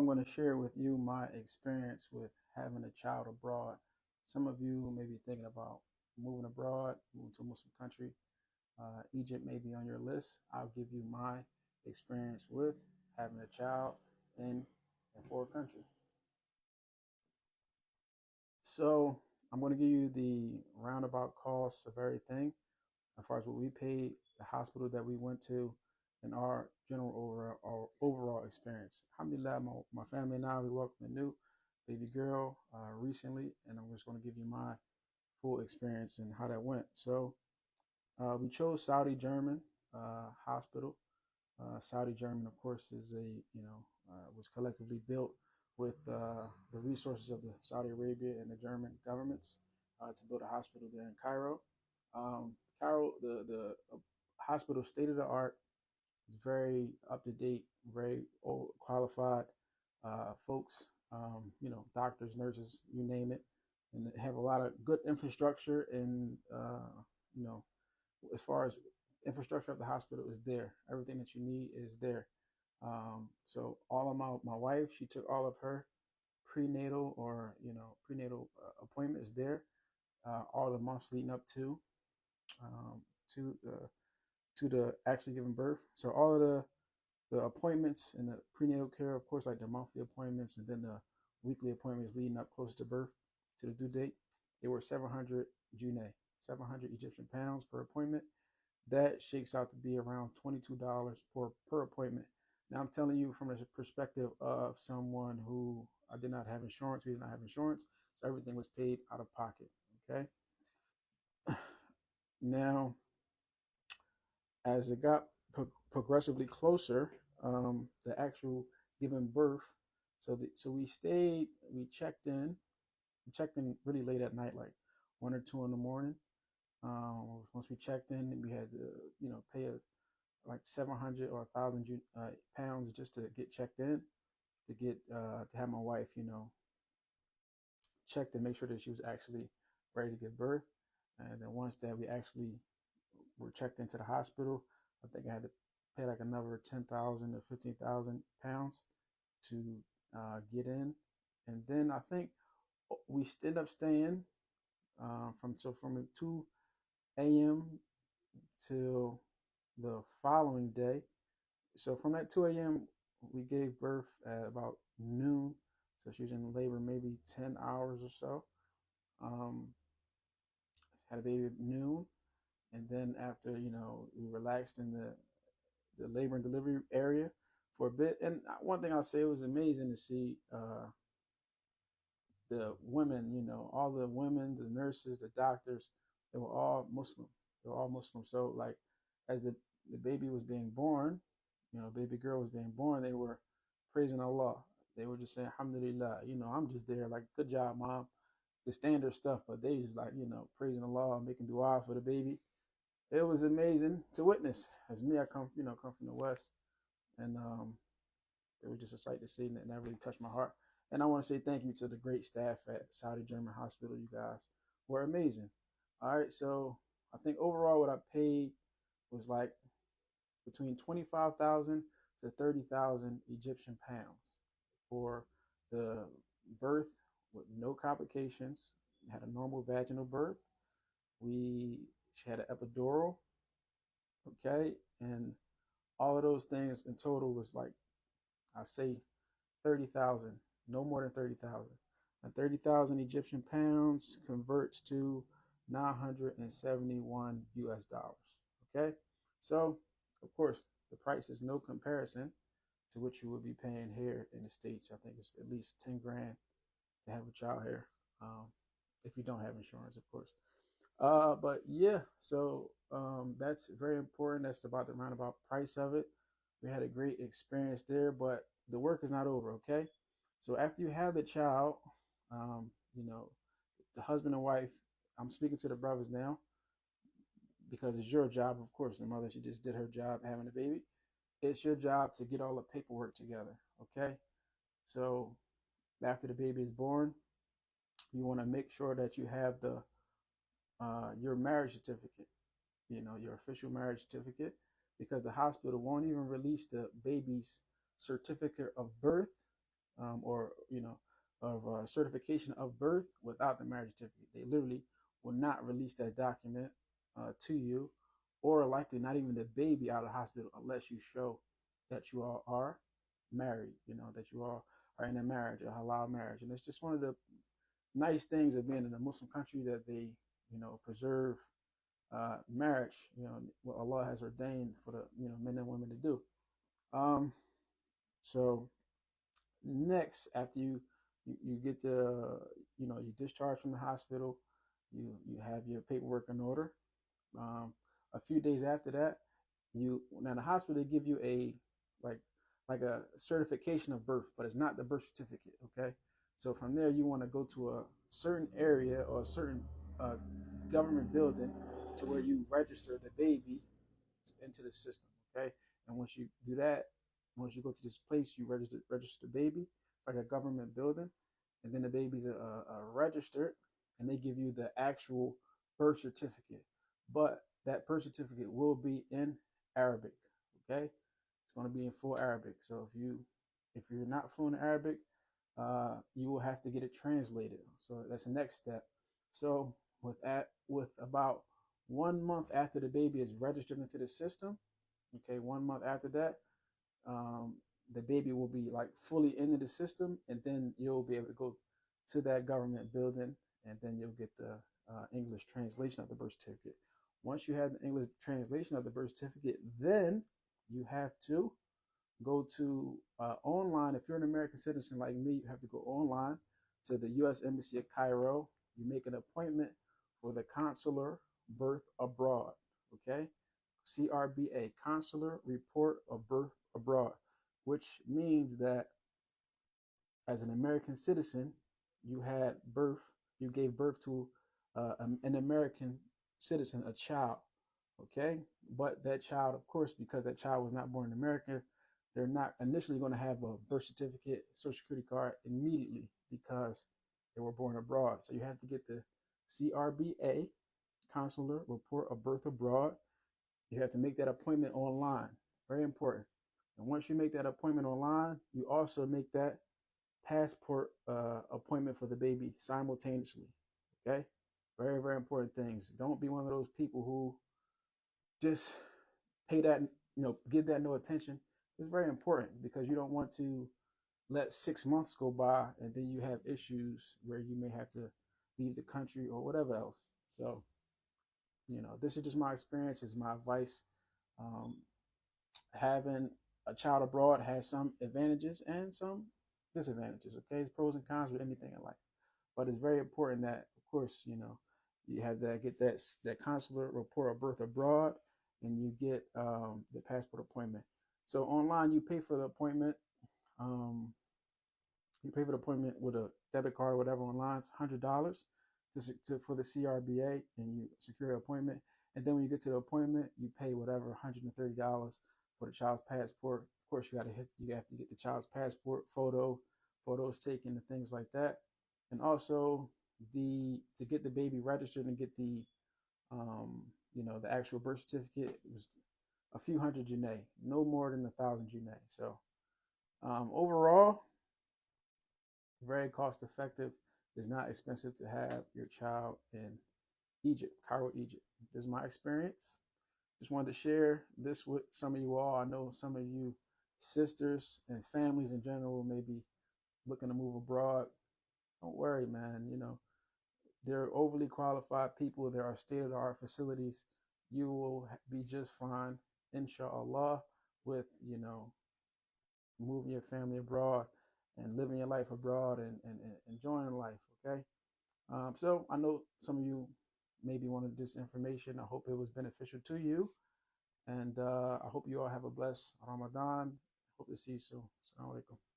I'm going to share with you my experience with having a child abroad. Some of you may be thinking about moving abroad, moving to a Muslim country. Egypt may be on your list. I'll give you my experience with having a child in a foreign country. So I'm going to give you the roundabout costs of everything as far as what we paid, the hospital that we went to, and our general overall experience. Alhamdulillah, my family and I, we welcomed a new baby girl recently, and I'm just going to give you my full experience and how that went. So we chose Saudi German hospital. Saudi German, of course, is was collectively built with the resources of the Saudi Arabia and the German governments to build a hospital there in Cairo. Cairo, the hospital, state of the art, is very up to date, very old, qualified folks. Doctors, nurses, you name it, and they have a lot of good infrastructure. And you know, as far as infrastructure of the hospital is there, everything that you need is there. So all of my wife, she took all of her prenatal appointments there, all the months leading up um, to the actually giving birth. So all of the appointments and the prenatal care, of course, like the monthly appointments and then the weekly appointments leading up close to birth to the due date, they were 700 Junai, 700 Egyptian pounds per appointment. That shakes out to be around $22 per appointment. Now I'm telling you from the perspective of someone who I did not have insurance. We did not have insurance, so everything was paid out of pocket. Okay. Now, as it got progressively closer, the actual giving birth. So we stayed. We checked in. We checked in really late at night, like 1 or 2 in the morning. Once we checked in, we had to, pay like 700 or 1,000 pounds just to get checked in, to have my wife, checked to make sure that she was actually ready to give birth. And then once that we actually were checked into the hospital, I think I had to pay like another 10,000 or 15,000 pounds to get in. And then I think we ended up staying from 2 a.m. till the following day. So from that 2 a.m., we gave birth at about noon. So she was in labor maybe 10 hours or so. Um, had a baby at noon. And then after, we relaxed in the labor and delivery area for a bit. And one thing I'll say, it was amazing to see the women, all the women, the nurses, the doctors, they were all Muslim. They were all Muslim. So like as the baby was being born, baby girl was being born, they were praising Allah. They were just saying, Alhamdulillah, I'm just there, like, good job, mom. The standard stuff, but they just like, praising Allah, making dua for the baby. It was amazing to witness. As me, I come from the West, and it was just a sight to see, and that really touched my heart. And I want to say thank you to the great staff at Saudi German Hospital. You guys were amazing. All right, so I think overall what I paid was like between 25,000 to 30,000 Egyptian pounds for the birth with no complications. Had a normal vaginal birth. She had an epidural, okay, and all of those things in total was like, I say 30,000, no more than 30,000. And 30,000 Egyptian pounds converts to 971 US dollars. Okay, so of course the price is no comparison to what you would be paying here in the States. I think it's at least 10 grand to have a child here, if you don't have insurance, of course. But yeah, so that's very important. That's about the roundabout price of it. We had a great experience there, but the work is not over, okay? So after you have the child, um, you know, the husband and wife, I'm speaking to the brothers now because it's your job, of course. The mother, she just did her job having a baby. It's your job to get all the paperwork together, okay? So after the baby is born, you want to make sure that you have the your marriage certificate, your official marriage certificate, because the hospital won't even release the baby's certificate of birth or of certification of birth without the marriage certificate. They literally will not release that document to you, or likely not even the baby out of the hospital unless you show that you all are married. That you all are in a marriage, a halal marriage, and it's just one of the nice things of being in a Muslim country that they preserve marriage. What Allah has ordained for the men and women to do. Um, so next, after you get the you discharge from the hospital, you have your paperwork in order. Um, a few days after that, now the hospital they give you a like like a certification of birth, but it's not the birth certificate. Okay, so from there you want to go to a certain area or a certain uh, government building to where you register the baby into the system. Okay, and once you do that, once you go to this place, you register the baby. It's like a government building, and then the baby's registered, and they give you the actual birth certificate. But that birth certificate will be in Arabic. Okay, it's going to be in full Arabic. So if you're not fluent in Arabic, you will have to get it translated. So that's the next step. So with about 1 month after the baby is registered into the system, okay, 1 month after that, um, the baby will be like fully into the system, and then you'll be able to go to that government building, and then you'll get the English translation of the birth certificate. Once you have the English translation of the birth certificate, then you have to go to online. If you're an American citizen like me, you have to go online to the U.S. Embassy of Cairo. You make an appointment for the consular birth abroad. Okay, CRBA, consular report of birth abroad, which means that as an American citizen, you gave birth to an American citizen, a child. Okay, but that child, of course, because that child was not born in America, they're not initially going to have a birth certificate, social security card immediately because they were born abroad. So you have to get the CRBA, consular report of birth abroad. You have to make that appointment online. Very important. And once you make that appointment online, you also make that passport appointment for the baby simultaneously. Okay? Very, very important things. Don't be one of those people who just pay that, give that no attention. It's very important because you don't want to let 6 months go by and then you have issues where you may have to leave the country or whatever else. So, this is just my experience, is my advice. Um, Having a child abroad has some advantages and some disadvantages. Okay, it's pros and cons with anything in life, but it's very important that, of course, you have to get that consular report of birth abroad, and you get the passport appointment. So online, you pay for the appointment. Um, you pay for the appointment with a debit card or whatever online. It's $100 for the CRBA, and you secure an appointment. And then when you get to the appointment, you pay whatever $130 for the child's passport. Of course, you have to get the child's passport photos taken, and things like that. And also to get the baby registered and get the actual birth certificate, it was a few hundred Janae, no more than 1,000 Janae. So overall, very cost effective. It's not expensive to have your child in Egypt, Cairo, Egypt. This is my experience. Just wanted to share this with some of you all. I know some of you sisters and families in general may be looking to move abroad. Don't worry, man. There are overly qualified people. There are state-of-the-art facilities. You will be just fine, inshallah, with, moving your family abroad and living your life abroad, and enjoying life, okay? So I know some of you maybe wanted this information. I hope it was beneficial to you. And I hope you all have a blessed Ramadan. Hope to see you soon. Assalamu alaikum.